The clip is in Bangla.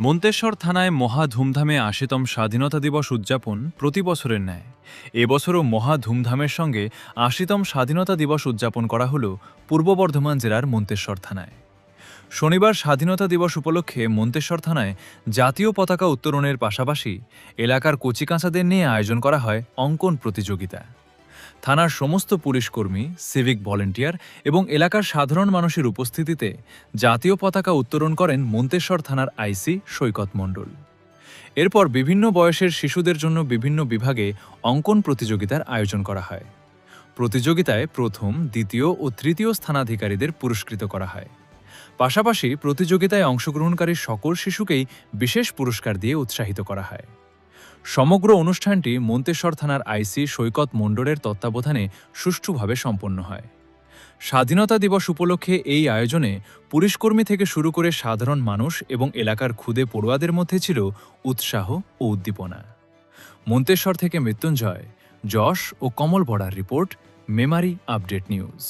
মন্তেশ্বর থানায় মহা ধুমধামে ৮০তম স্বাধীনতা দিবস উদযাপন প্রতি বছরের ন্যায় এবছরও মহা ধুমধামের সঙ্গে ৮০তম স্বাধীনতা দিবস উদযাপন করা হল পূর্ব বর্ধমান জেলার মন্তেশ্বর থানায়। শনিবার স্বাধীনতা দিবস উপলক্ষে মন্তেশ্বর থানায় জাতীয় পতাকা উত্তোলনের পাশাপাশি এলাকার কচিকাঁচাদের নিয়ে আয়োজন করা হয় অঙ্কন প্রতিযোগিতা। থানার সমস্ত পুলিশকর্মী, সিভিক ভলেন্টিয়ার এবং এলাকার সাধারণ মানুষের উপস্থিতিতে জাতীয় পতাকা উত্তোলন করেন মন্তেশ্বর থানার আইসি সৈকত মণ্ডল। এরপর বিভিন্ন বয়সের শিশুদের জন্য বিভিন্ন বিভাগে অঙ্কন প্রতিযোগিতার আয়োজন করা হয়। প্রতিযোগিতায় প্রথম, দ্বিতীয় ও তৃতীয় স্থানাধিকারীদের পুরস্কৃত করা হয়। পাশাপাশি প্রতিযোগিতায় অংশগ্রহণকারী সকল শিশুকেই বিশেষ পুরস্কার দিয়ে উৎসাহিত করা হয়। সমগ্র অনুষ্ঠানটি মন্তেশ্বর থানার আইসি সৈকত মণ্ডলের তত্ত্বাবধানে সুষ্ঠুভাবে সম্পন্ন হয়। স্বাধীনতা দিবস উপলক্ষে এই আয়োজনে পুলিশকর্মী থেকে শুরু করে সাধারণ মানুষ এবং এলাকার ক্ষুদে পড়ুয়াদের মধ্যে ছিল উৎসাহ ও উদ্দীপনা। মন্তেশ্বর থেকে মৃত্যুঞ্জয়, যশ ও কমল বড়ার রিপোর্ট, মেমারি আপডেট নিউজ।